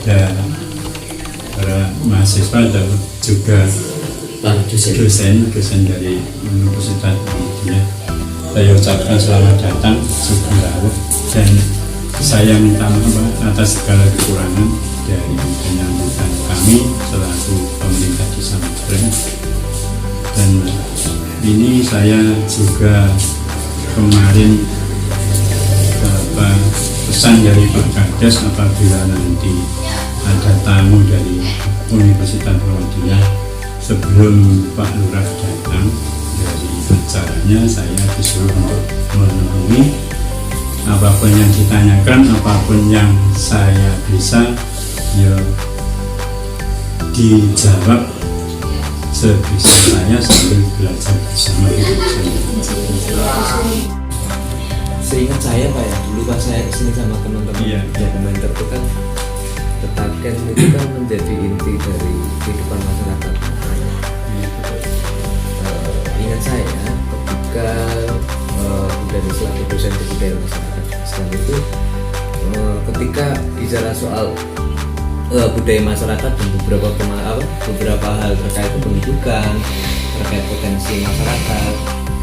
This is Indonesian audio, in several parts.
kepada para mahasiswa dan juga dosen dari Universitas Muhammadiyah. Saya ucapkan selamat datang, Subhanallah, dan saya minta maaf atas segala kekurangan dari penyambutan kami selaku pemerintah Desa Madren. Dan ini saya juga kemarin pesan dari Pak Kades, apabila nanti ada tamu dari Universitas Muhammadiyah sebelum Pak Lurah datang dari acaranya, saya disuruh untuk memenuhi apapun yang ditanyakan, apapun yang saya bisa ya dijawab sebisa saya sambil belajar bersama. Seingat saya Pak ya, dulu pas saya kesini sama teman-teman dokumenter itu kan Tetaken itu kan menjadi inti dari kehidupan masyarakat. Ingat saya ketika dari selaku dosen budaya masyarakat Islam itu ketika bicara soal budaya masyarakat dan beberapa hal terkait pendidikan, terkait potensi masyarakat,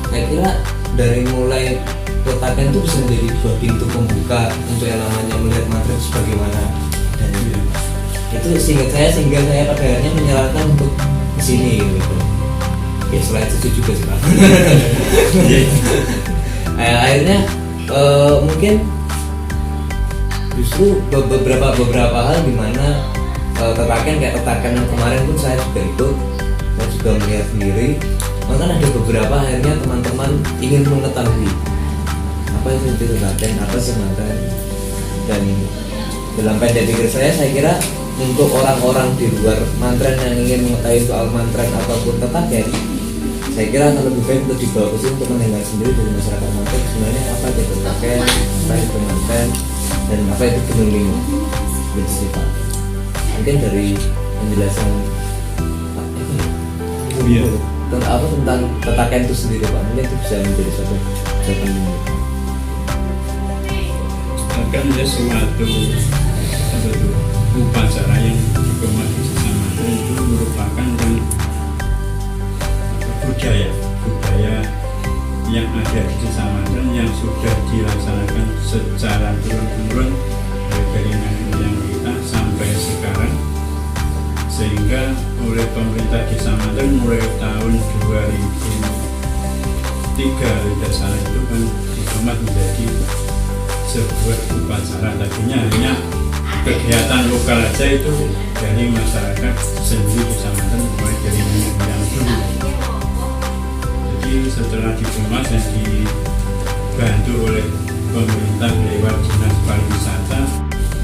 saya kira dari mulai Tetaken itu bisa menjadi sebuah pintu pembuka untuk yang namanya melihat Madren sebagaimana dan itu sehingga saya pada akhirnya menyarankan untuk kesini gitu. Ya selain itu juga sih Pak. Akhirnya mungkin justru beberapa hal di mana Tetaken kayak Tetaken yang kemarin pun saya juga ikut, saya juga melihat sendiri. Bahkan ada beberapa akhirnya teman-teman ingin mengetahui apa itu Tetaken, apa sih Madren. Dan dalam pendek pikir saya kira untuk orang-orang di luar Madren yang ingin mengetahui soal Madren ataupun Tetaken, saya kira akan lebih baik untuk dibawa ke sini untuk mendengar sendiri dari masyarakat Madren sebenarnya apa itu Tetaken, apa itu Madren, dan apa itu Gunung Limo. Gitu Pak. Mungkin dari penjelasan Pak tentang Tetaken itu sendiri Pak, mungkin itu bisa menjadi satu jawaban ini. Tetaken ya suatu upacara yang dikemas di Desa Madren itu merupakan budaya yang ada di Desa Madren yang sudah dilaksanakan secara turun-temurun dari nenek moyang kita sampai sekarang, sehingga oleh pemerintah Desa Madren mulai tahun 2003 tidak salah itu kan dikemas menjadi sebuah upacara. Tadinya hanya kegiatan lokal aja itu dari masyarakat sendiri Desa Madren mulai dari nenek moyang dulu. Jadi setelah dikemas dan dibantu oleh pemerintah lewat dinas pariwisata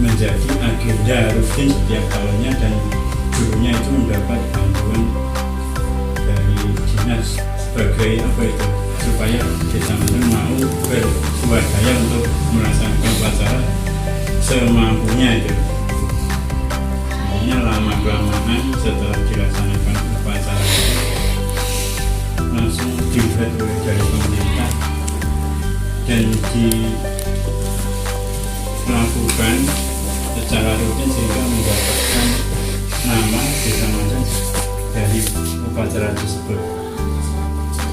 menjadi agenda rutin setiap tahunnya, dan gurunya itu mendapat bantuan dari dinas sebagai supaya Desa Madren mau berswadaya untuk melaksanakan upacara semampunya itu. Hanya lama-kelamaan setelah dilaksanakan upacara langsung dilihat dari pemerintah dan dilakukan secara rutin sehingga mendapatkan nama Desa Madren dari upacara tersebut.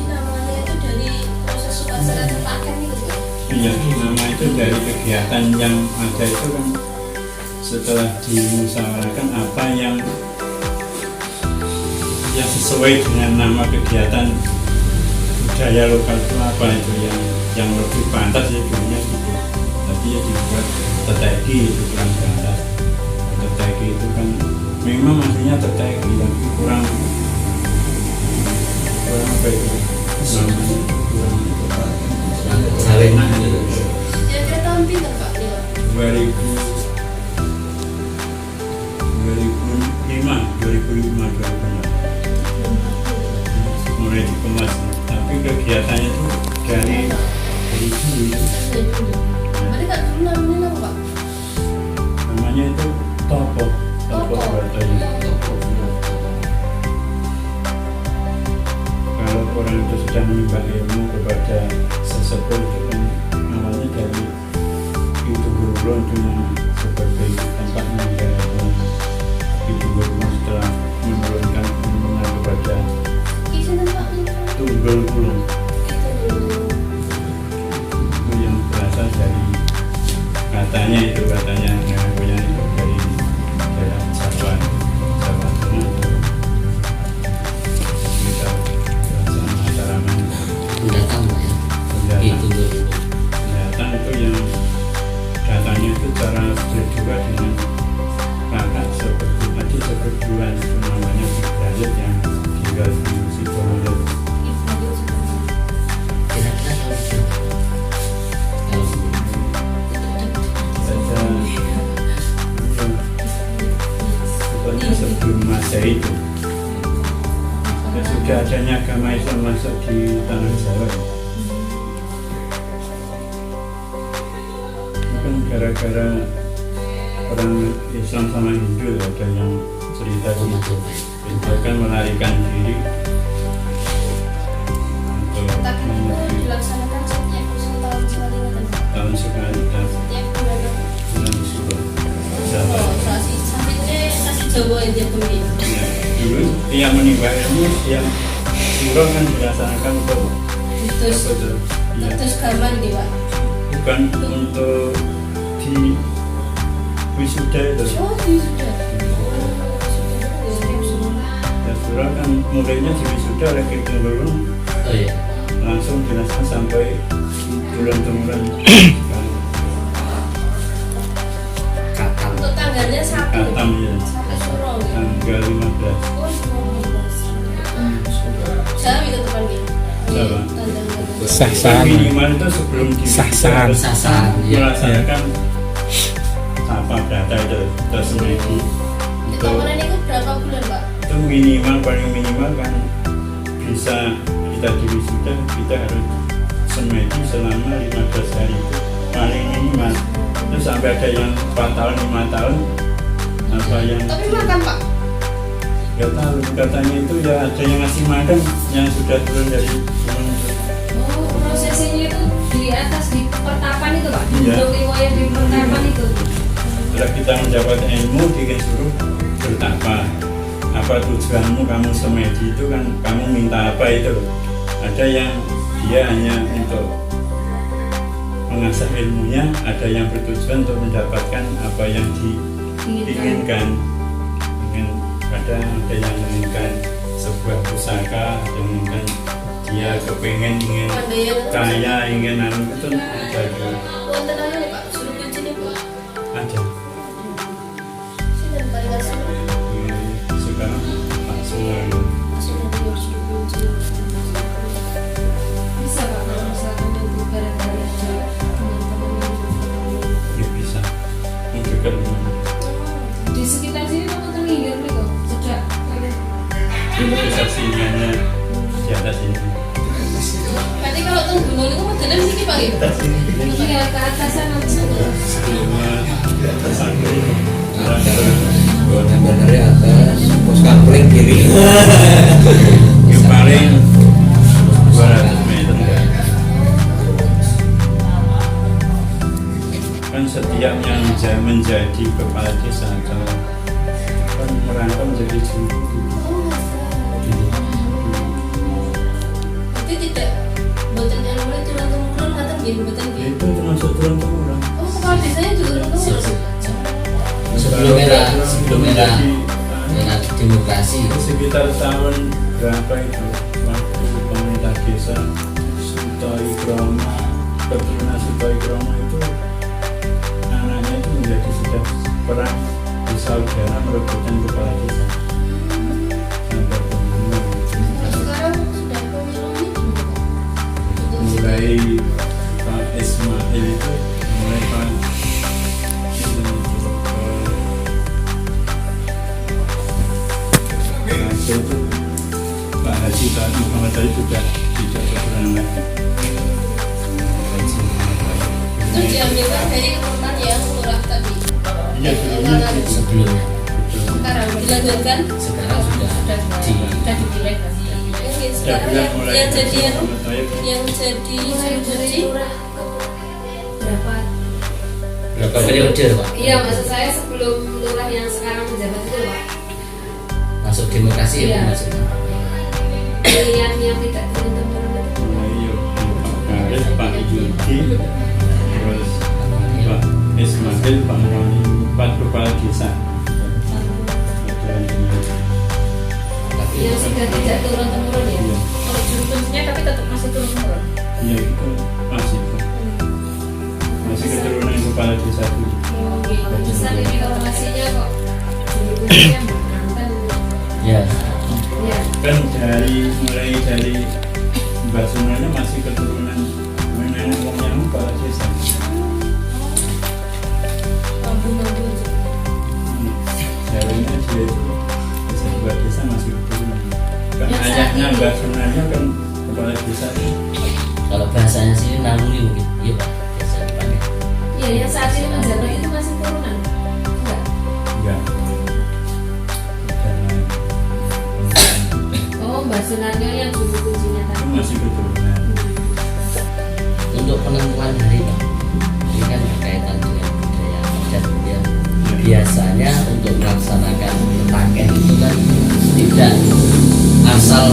Namanya itu dari proses upacara Tetaken itu? Iya, nama itu dari kegiatan yang ada itu kan setelah dimusyawarahkan apa yang sesuai dengan nama kegiatan budaya lokal itu apa itu yang lebih pantas ya dulunya gitu. Tapi ya dibuat Teteki itu kurang pantas. Teteki itu kan memang aslinya Teteki yang kurang apa itu namanya Saling Kira-kira tahun pinter Pak? 2005 mulai dikemas, tapi kegiatannya itu dari dulu. Berarti tak dulu namanya apa Pak? Namanya itu Topo Bataya. Kalau orang itu sudah menimba ilmu kepada sesepuh itu kan awalnya dari itu guru itu yang sebagai tempat menimba ilmu. katanya yang punya itu dari daerah Jawa Tengah itu kita pelaksanaan Mataraman Pendatang Pak ya. Itu dulu. datang itu yang datangnya itu cara berdua dengan kakak seperguruan itu namanya Ibrahim yang tinggal di Sidoarjo. Kira-kira tahun Pokoknya sebelum Masehi itu sudah adanya agama Islam masuk di tanah Jawa. Mungkin gara-gara orang Islam sama Hindu ada yang cerita gitu. Hindu kan melarikan diri untuk Tak itu menuju dilaksanakan setiap tahun sekali nggak tahu. tahun sekali dan Setiap bulan. bulan Syawal. Jawa. Oh, nasi Jawa aja tuh ini. Ya, dulu yang menimba ilmu yang surah kan dilaksanakan untuk Terus apa tuh? Ya, terus gaman gitu Pak. bukan untuk di wisuda itu. Oh, sudah. Ya, surah kan mulainya di wisuda oleh kita belum oh iya. langsung dilaksanakan sampai bulan-bulan Katam. Untuk tanggalnya satu. Katam ya, Sampai Suro. Ya. tanggal 15. Oh, 15. Saya itu teman dia. Siapa? Tanggal 15. Sah-sahan. Minimal itu sebelum di Sah-sahan. harus Sah-sahan, ya. melaksanakan apa data itu terus semedi Itu kemarin itu berapa bulan Pak? itu minimal paling minimal kan bisa kita di wisuda kita harus semedi selama 15 hari itu paling minimal. Terus sampai ada yang 4 tahun 5 tahun apa yang Tapi makan Pak. nggak tahu katanya itu ya ada yang ngasih makan yang sudah turun dari gunung itu. Oh, prosesinya itu di atas di pertapan itu Pak? Di Iya. Gunung Riwayat di pertapan itu? Setelah kita mendapat ilmu bikin suruh bertapa. Apa tujuanmu kamu semedi itu kan kamu minta apa itu loh. Ada yang dia hanya untuk mengasah ilmunya, ada yang bertujuan untuk mendapatkan apa yang diinginkan. Mungkin ada yang menginginkan sebuah pusaka, ada yang menginginkan dia kepengen ingin kaya, ingin anu itu ada juga. Wonten anu nih Pak, suruh kunci nih Pak. Ada. Sini paling asli. Sekarang Pak semua Sudah suruh kunci. Bisa Pak kalau misalkan untuk gara-gara ada teman-teman ya bisa mendekat di sekitar sini Pak Mantan Hinggir nih kok? Sejak bisa singgahnya di atas ini. Berarti kalau tuh gunung itu modelnya di sini Pak ya? iya ke atasan langsung. Sebelumnya sampai Yang benernya atas, pos kampling kiri. yang paling 200 meter kan setiap yang menjadi kepala desa atau kan merangkap menjadi juru. Itu tidak boten ilmu turun-turun kata gitu boten gitu. Itu termasuk turun-temurun. Oh, kepala desanya juga turun-turun. Sebelum era demokrasi. Sekitar tahun berapa itu waktu pemerintah desa Sutoyo Kromo, keturunan Sutoyo Kromo itu anaknya itu menjadi sudah perang di saudara merebutkan kepala desa. Sampai pembunuhan. Sekarang sudah pemilunya gimana Pak? Mulai Pak Ismail itu mulai Pak itu Pak Haji Pak Muhammad tadi sudah tidak keturunan lagi. Itu diambilkan dari keturunan yang lurah tadi. Iya, Sebelumnya. Sekarang dilanjutkan Sekarang sudah sudah dipilih. Sekarang yang jadi yang jadi suci Berapa? berapa periode Pak? Iya maksud saya sebelum lurah yang sekarang menjabat itu Pak. Masuk demokrasi ya Iya. Pak, maksudnya. Pilihan yang tidak turun-temurun itu. Pak Yudi terus Pak Ismail Pangroni 4 kepala desa. Tapi Ya sudah tidak turun temurun ya. Iya. Kalau juru kuncinya tapi tetap masih turun temurun. Iya itu masih keturunan kepala desa itu. Oke, besar ini informasinya kok. Juru kuncinya mantan. ya Ya. Kan mulai dari Mbak Sunanya masih keturunan nenek moyang kepala desa. Lambu-lambu. Jadinya dia itu desa kepala desa masih keturunan. Kan Yang saat ayahnya ini. Mbak Sunanya kan kepala desa. kalau bahasanya sini namuli mungkin iya Pak biasa dipanggil. Iya, yang saat ini menjabat itu masih turunan. Enggak. Enggak. Karena Oh, Mbak Sunaryo yang juru kuncinya itu tadi. masih keturunan. Untuk penentuan hari Pak ini kan berkaitan dengan budaya adat ya. Biasanya untuk melaksanakan petaken itu kan tidak asal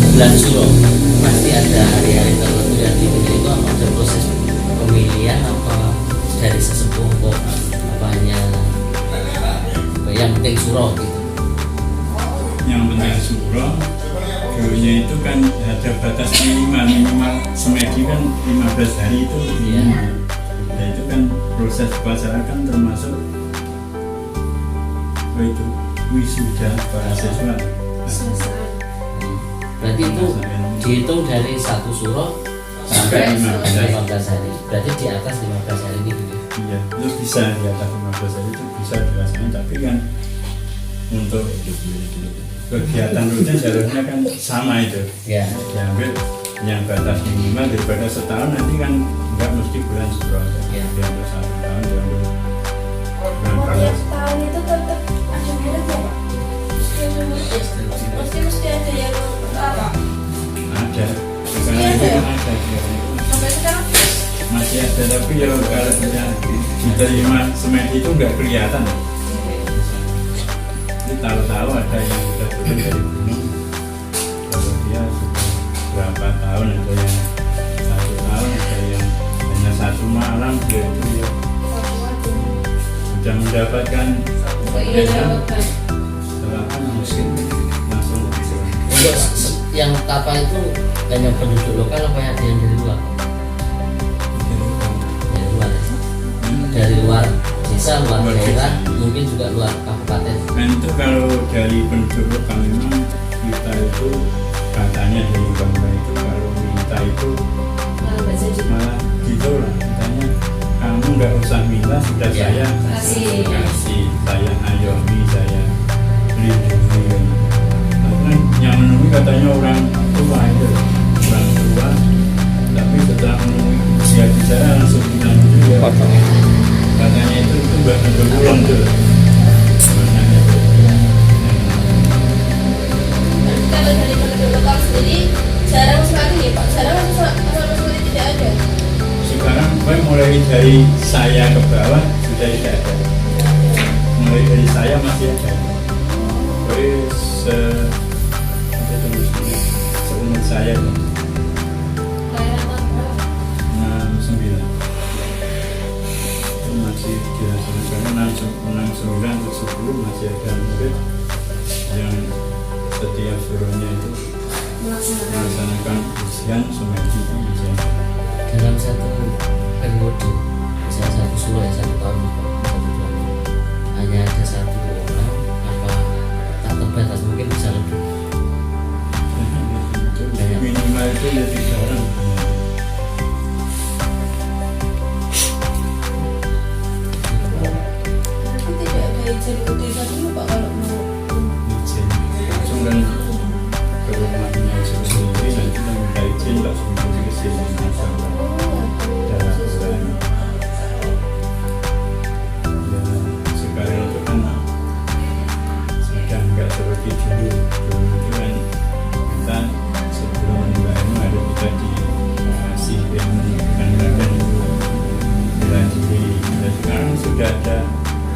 bulan suro, pasti ada hari-hari tertentu yang dipilih. Itu apa ada proses pemilihan apa dari sesepuh kok apanya yang penting suro gitu. Yang penting suro dulunya itu kan ada batas minimal semedi kan 15 hari itu minimal. Nah itu kan proses upacara kan termasuk apa itu wisuda para siswa. Selesai. Berarti itu dihitung dari 1 suro sampai 15 hari. Berarti di atas 15 hari ini gitu. Iya, itu bisa di atas 15 hari itu bisa dilaksanakan, tapi kan untuk kegiatan rutin seharusnya kan sama itu. Ya. Diambil yang batas minimal daripada setahun nanti kan nggak mesti bulan suro. Ya. Diambil 1 tahun diambil bulan Mau panas. tiap tahun itu tetap ada murid ya Pak? Mesti ada yang apa? Ada. Sekarang itu kan ada. Sampai sekarang Masih ada tapi ya kalau punya diterima semedi itu nggak kelihatan. Ini tahu-tahu ada yang sudah turun dari gunung. Kalau dia sudah berapa tahun, ada yang 1 tahun, ada yang hanya 1 malam dia itu ya sudah mendapatkan Oh iya, jawaban. selatan musim langsung bisa. Untuk yang kapal itu hanya penduduk lokal apa ada yang dari luar? Dari luar. Dari luar desa, luar Luar daerah, desa. mungkin juga luar kabupaten. Dan itu kalau dari penduduk lokal memang kita itu katanya dari bangsa itu kalau minta itu Malah nggak jadi. malah gitu lah katanya kamu nggak usah minta sudah Ya. saya Kasih. saya ayomi saya lindungi kan. Karena yang menemui katanya orang tua itu tapi setelah menemui dia bicara langsung bilang itu ya katanya itu nggak berulang tuh. Makanya itu. kalau dari penduduk lokal sendiri jarang sekali ya Pak. Jarang sama sekali tidak ada. Sekarang mulai dari saya ke bawah sudah tidak ada. Mulai dari saya masih ada. Seumur saya itu Layanan apa? 69 itu masih dilaksanakan 69 ke 10 masih ada murid yang setiap suruhnya itu Melaksanakan. melaksanakan ujian semedi itu ujian. Dalam satu periode, misalnya 1 suro ya 1 tahun hanya ada 1 orang apa tak terbatas mungkin bisa lebih. Minimal itu ya 3 orang. Tapi tidak ada izin ke desa dulu Pak kalau mau. Izin langsung kan ke rumahnya sendiri nanti kan minta izin langsung pergi ke sini masalah dan aturan. Ya sekarang itu kan sudah nggak seperti dulu. Dulu itu kan kita sebelum membangun ada kita dikasih ilmu dan bela diri. Dan sekarang sudah ada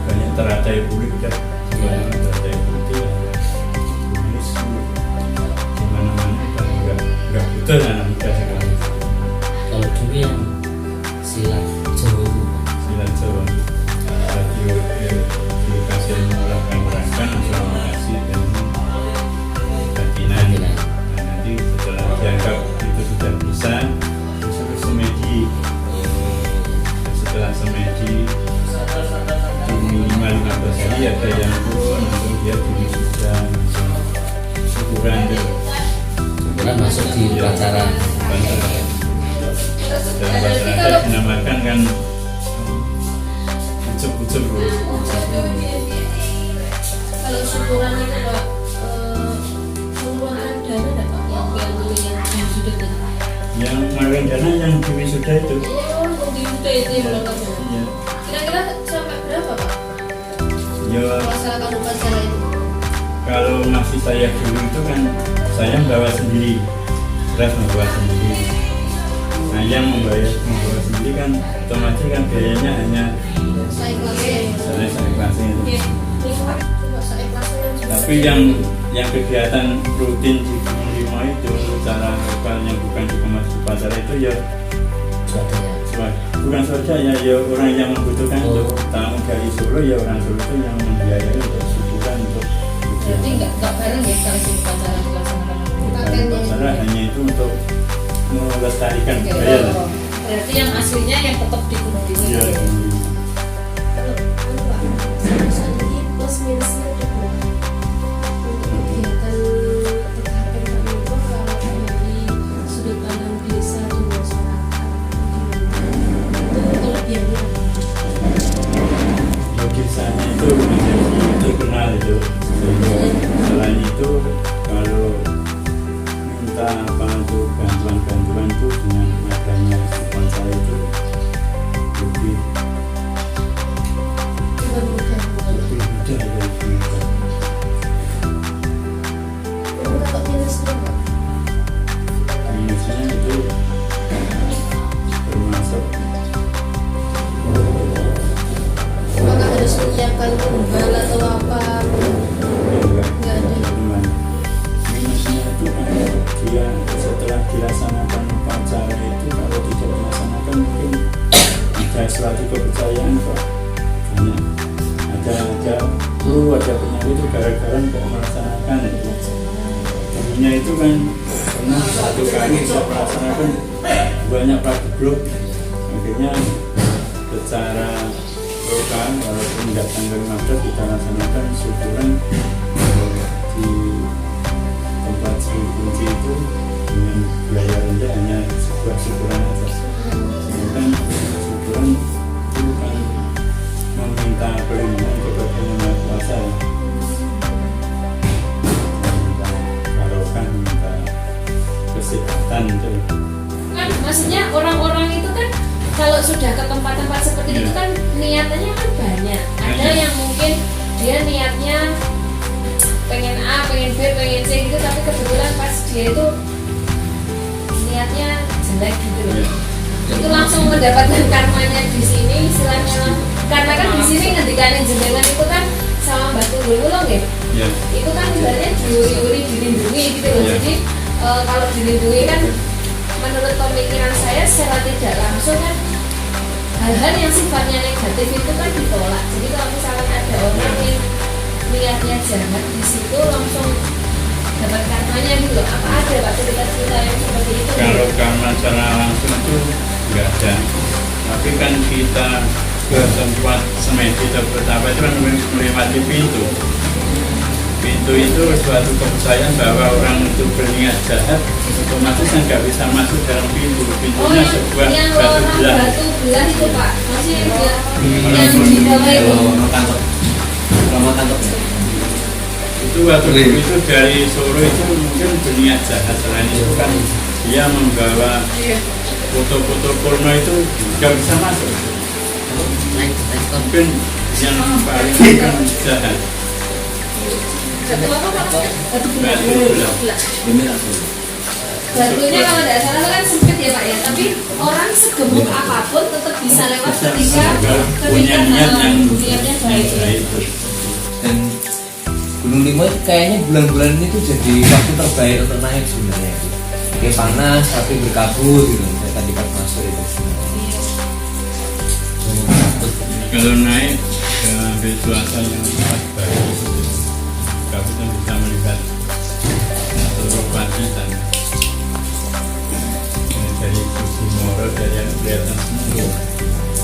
banyak teratai publik dan teratai putih tulis di mana-mana kalau nggak betul anak muda sekarang Kalau dulu yang silat Jawa itu, silat Jawa Jadi ada yang pun untuk dia diri sudah syukuran gitu. Syukuran masuk di upacara. Dan masyarakat dinamakan kan ucap-ucap bro. Kalau syukuran itu Pak, pengeluaran dana enggak Pak? Yang sudah itu. Yang mengeluarkan dana yang di wisuda itu. Iya, untuk di wisuda itu yang mengeluarkan dana. Ya, Kira-kira sampai berapa Pak? ya Melaksanakan upacara itu? kalau masih saya dulu itu kan saya membawa sendiri, beras membawa sendiri. Nah yang membawa sendiri kan otomatis kan biayanya hanya Saya kelasnya. saya kelasnya itu. Iya. Coba saya kelasnya. Tapi yang kegiatan rutin di Gunung Lima itu secara lokal yang bukan di kemas upacara itu ya bukan saja ya orang yang membutuhkan untuk tamu dari Solo ya orang Solo itu yang membiayai untuk syukuran untuk Berarti enggak bareng ya kalau di upacara dilaksanakan. upacara hanya itu untuk melestarikan Oke, budaya. oh. Berarti yang aslinya yang tetap di Gunung Lima. Iya. Kalau saat ini plus minusnya ada berapa? Untuk kegiatan TKP Pak Menko kalau dari sudut pandang desa dan masyarakat itu kelebihannya apa? Lukisannya itu menjadi terkenal itu. Selain itu kalau minta apa untuk bantuan itu dengan adanya sponsor itu lebih Bukan mudah. mudah dari kita. Kalau minusnya Pak? Minusnya itu termasuk Apakah harus menyiapkan tunggal atau apa? enggak ada teman. Minusnya itu kan dia setelah dilaksanakan upacara itu kalau tidak dilaksanakan mungkin ada suatu kepercayaan kok banyak ada penyakit itu gara-gara nggak melaksanakan itu. Temennya itu kan pernah satu kali saya melaksanakan banyak pradegruk akhirnya secara lokal walaupun nggak tanggal 15 kita laksanakan syukuran di tempat kunci itu dengan biaya rendah hanya sebuah syukuran aja. Sedangkan syukuran itu kan meminta perlindungan kepada yang Maha Kuasa, meminta barokah, meminta kesehatan itu. Kan maksudnya orang-orang itu kan kalau sudah ke tempat-tempat seperti itu kan niatannya kan banyak. Ada yang mungkin dia niatnya pengen A, pengen B, pengen C gitu, tapi kebetulan pas dia itu niatnya jelek gitu loh. Itu langsung mendapatkan karmanya di sini istilahnya. Karena kan di sini ngendikanin jenengan itu kan sama Mbak Tunggul Wulung ya. Ya, Itu kan ibaratnya diuri-uri dilindungi gitu loh. Iya. Jadi kalau dilindungi kan menurut pemikiran saya secara tidak langsung kan hal-hal yang sifatnya negatif itu kan ditolak. Jadi kalau misalkan ada orang yang niatnya jahat di situ langsung dapat karmanya gitu loh. Apa ada Pak cerita-cerita yang seperti itu? kalau karma secara langsung itu nggak ada. Tapi kan kita ke tempat semedi atau betapa itu kan melewati pintu. Pintu itu suatu kepercayaan bahwa orang itu berniat jahat otomatis kan nggak bisa masuk dalam pintu. Pintunya sebuah yang batu orang belah. batu belah itu Pak, masih dia yang Walaupun di bawah itu. Kalau mau tangkap ya. itu waktu itu dari Solo itu mungkin berniat jahat. Selain itu kan dia membawa foto-foto porno itu nggak bisa masuk. Mungkin yang paling kan jahat. Batu apa Pak? Batu belah. Batu belah. Batunya kalau tidak salah kan sempit ya Pak ya, tapi orang segemuk apapun tetap bisa lewat ketika punya niat yang niatnya baik. baik. Dan Gunung Lima itu kayaknya bulan-bulan ini tuh jadi waktu terbaik untuk naik sebenarnya. Kayak panas tapi berkabut gitu. Saya tadi pas masuk itu sebenarnya. Kalau naik ke cuaca yang pas baik itu kita bisa melihat seluruh Pacitan dari sisi moral dari yang kelihatan semua.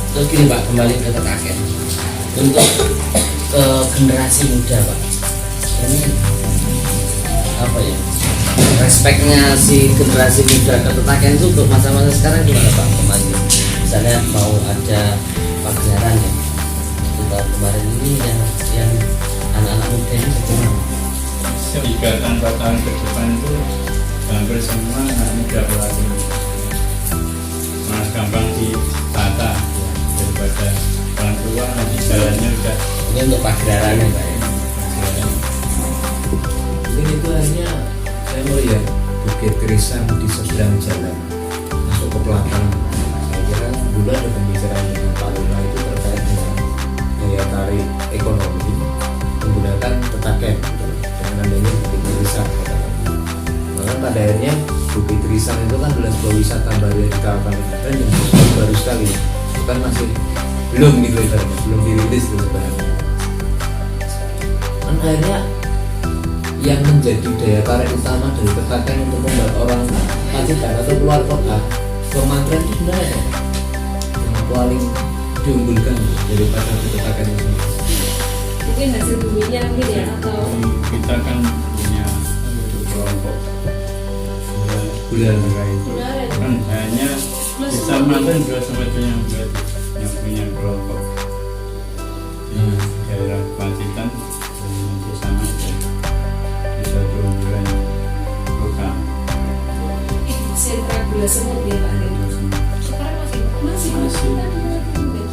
Terus gini Pak, kembali ke Tetaken. Untuk ke generasi muda Pak, ini apa ya, respeknya si generasi muda ke Petaken itu untuk masa-masa sekarang gimana Pak? Kemarin misalnya mau ada pagelaran ya, tahun kemarin ini yang anak-anak muda ini bagaimana? 3-4 tahun ke depan itu hampir semua anak muda pelaku malah gampang ditata daripada orang tua, nanti jalannya udah Ini untuk pagelaran ya Pak ya? Mungkin itu hanya saya melihat Bukit Krisan di seberang jalan masuk ke belakang. Saya kira dulu ada pembicaraan dengan Pak Luna itu terkait dengan daya tarik ekonomi menggunakan Petaken dengan adanya Bukit Krisan. Maka pada akhirnya Bukit Krisan itu kan adalah sebuah wisata baru yang ditawarkan dan yang baru sekali. Itu kan masih belum gitu ibaratnya, belum dirilis gitu sebenarnya. Kan akhirnya yang menjadi daya tarik utama dari Petaken untuk membuat orang Pacitan atau keluar kota Kemantren itu sebenarnya yang paling diunggulkan daripada Petaken itu. Mungkin hasil buminya mungkin ya, atau kita kan punya kelompok Bulan itu kan hanya Kecamatan juga sebetulnya yang punya kelompok di daerah Pacitan bersama di satu bulan lokal. sentra gula semut ya Pak. Sekarang masih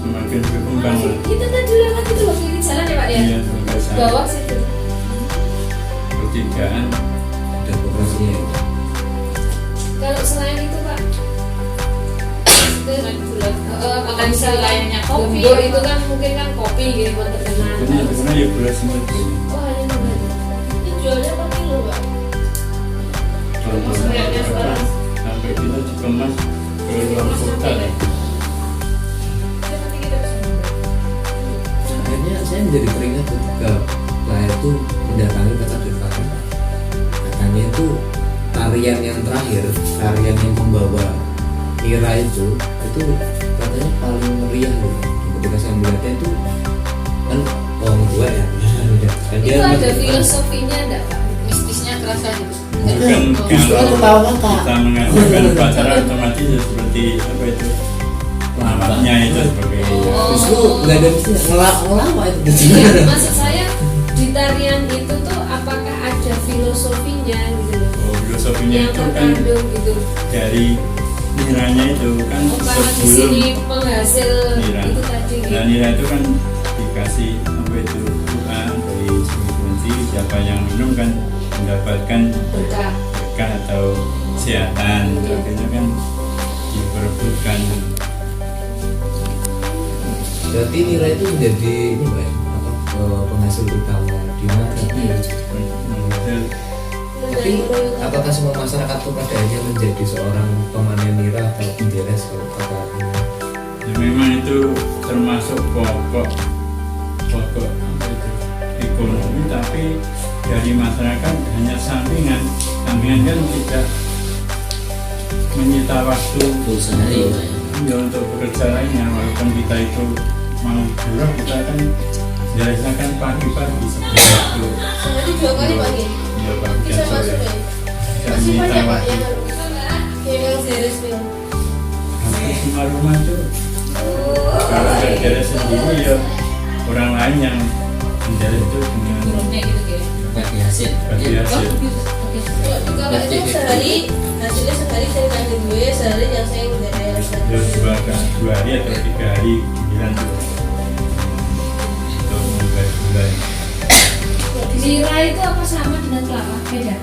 Semakin berkembang lah. Kita tadi lewat itu loh, kiri jalan ya Pak ya? Iya, sampai saat Bawah situ. pertigaan dan operasinya itu. Kalau selain itu Pak, makan lainnya kopi. Gembor itu kan mungkin kan kopi gitu buat terkenal. sebenarnya ya gula semut Oh hanya itu. Itu jualnya per kilo Pak. sampai kita dikemas ke luar kota. Nanti kita bisa Akhirnya saya menjadi teringat ketika saya itu mendatangi kota Petaken. Katanya itu tarian yang terakhir, tarian yang membawa Nira itu katanya paling meriah loh. Ketika saya melihatnya itu kan orang tua ya. Dan Itu ada filosofinya enggak Pak? mistisnya kerasa gitu. Bukan Justru kalau ketawa Kak. kita mengatakan upacara otomatis ya seperti apa itu lawaknya itu sebagai Justru nggak ada mesti ngelawak itu. Iya, maksud saya di tarian itu tuh apakah ada filosofinya gitu loh? filosofinya Yang itu kan terkandung gitu. dari niranya itu kan Oh, karena di sebelum sini penghasil nira. itu tadi Nah, nira itu kan dikasih apa itu doa dari Sri Kunti, siapa yang minum kan mendapatkan berkah. berkah atau kesehatan. Akhirnya kan diperebutkan. Berarti Nira itu menjadi ini Mbak, penghasil utama di mana? Tapi apakah semua masyarakat itu pada akhirnya menjadi seorang pemanen nira atau penderes kalau kata Ya, memang itu termasuk pokok apa itu ekonomi, tapi dari masyarakat hanya sampingan kan tidak menyita waktu Full sehari Pak ya? ya untuk bekerja lainnya. Walaupun kita itu mau buruh, kita kan biasakan pagi-pagi sebelum waktu Sehari 2 kali pagi. ya pagi Bisa dan sore. masuk ya. Tidak Masih menyita banyak Pak waktu. yang beres film. Hampir semua rumah itu kalau beres sendiri ya orang lain yang menjalin itu dengan Turunnya gitu ya. Bagi hasil bagi hasil. Kalau itu sehari hasilnya sehari saya kasih gue, sehari yang saya udah beres. Ya 2 hari atau 3 hari giliran tuh untuk mulai Nira itu apa sama dengan kelapa? Beda.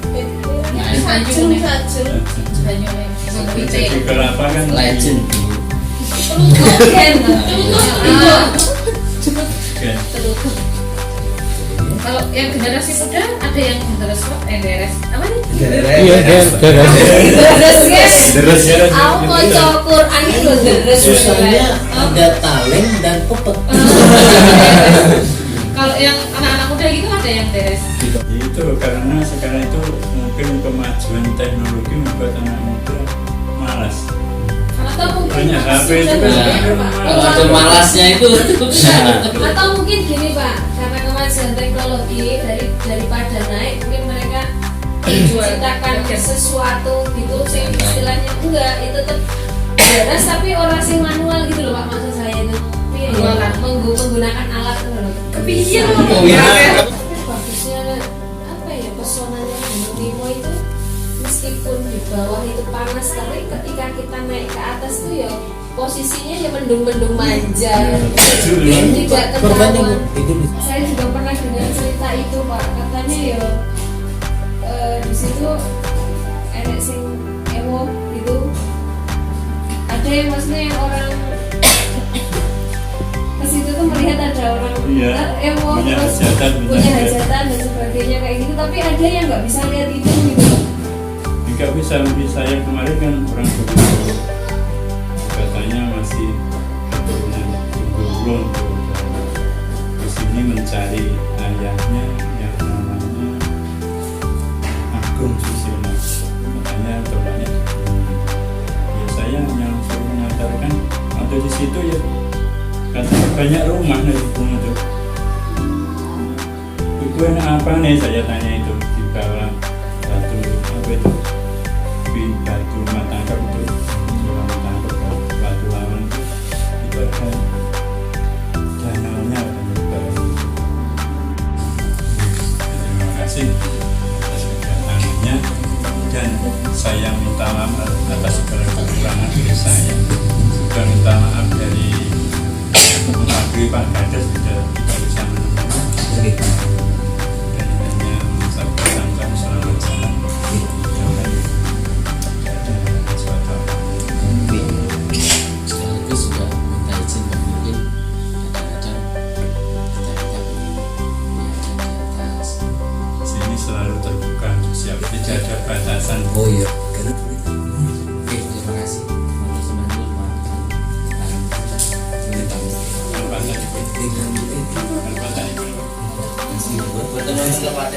Sajung. jadi kelapa kan legend Gen. kan Kalau yang generasi muda ada yang generasi apa nih? Iya, Deres guys. terus ya Aku mau coba Quran itu loh deres. susahnya ada talent dan pepet. Kalau yang anak-anak muda gitu ada yang beres. itu karena sekarang itu mungkin kemajuan teknologi membuat anak muda malas. Atau mungkin Banyak HP itu kan sudah sekarang Pak. malas. Malasnya itu Atau mungkin gini Pak, karena kemajuan teknologi daripada naik mungkin mereka menciptakan sesuatu gitu sih istilahnya enggak itu tetap beres tapi orang sing manual gitu loh Pak maksud saya itu menggunakan alat itu loh Kepikiran bagusnya apa ya pesonanya Gunung Limo itu meskipun di bawah itu panas tapi ketika kita naik ke atas tuh ya posisinya ya mendung-mendung manja tidak ketahuan. Saya juga pernah dengar cerita itu Pak katanya ya di situ enek sing ewo gitu ada yang maksudnya yang orang ke situ tuh melihat ada orang ewo terus punya hajatan dan sebagainya kayak gitu tapi ada yang nggak bisa lihat itu gitu nggak bisa lebih saya kemarin kan orang Bogor katanya masih keturunan Bogor ke sini mencari ayahnya yang namanya Agung Susilo katanya temannya ya saya yang suruh mengantarkan atau di situ ya katanya banyak rumah nih di gunung itu enak apa nih saya tanya itu di bawah batu apa itu batu rumah tangkap itu rumah tangkap batu lawan itu ada danaunya terima kasih atas kedatangannya dan saya minta maaf atas segala kekurangan diri saya juga minta maaf dari mengakui Pak Kades tidak bisa menemukan dan hanya mengucapkan selamat jalan sekaligus juga minta izin dan mungkin kadang-kadang kita di atas. sini selalu terbuka siap tidak ada batasan. Oh iya. Oke, terima kasih teman-teman semua. Apa tadi? Apa tadi? Buat teman-teman selamat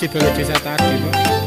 balai desa tadi Pak.